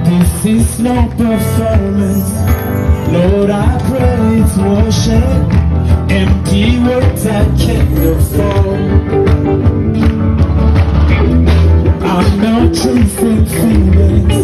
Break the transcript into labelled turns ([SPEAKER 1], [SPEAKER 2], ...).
[SPEAKER 1] This is no performance, Lord, I pray it's worship. Empty words I can't afford. I'm not chasing feelings,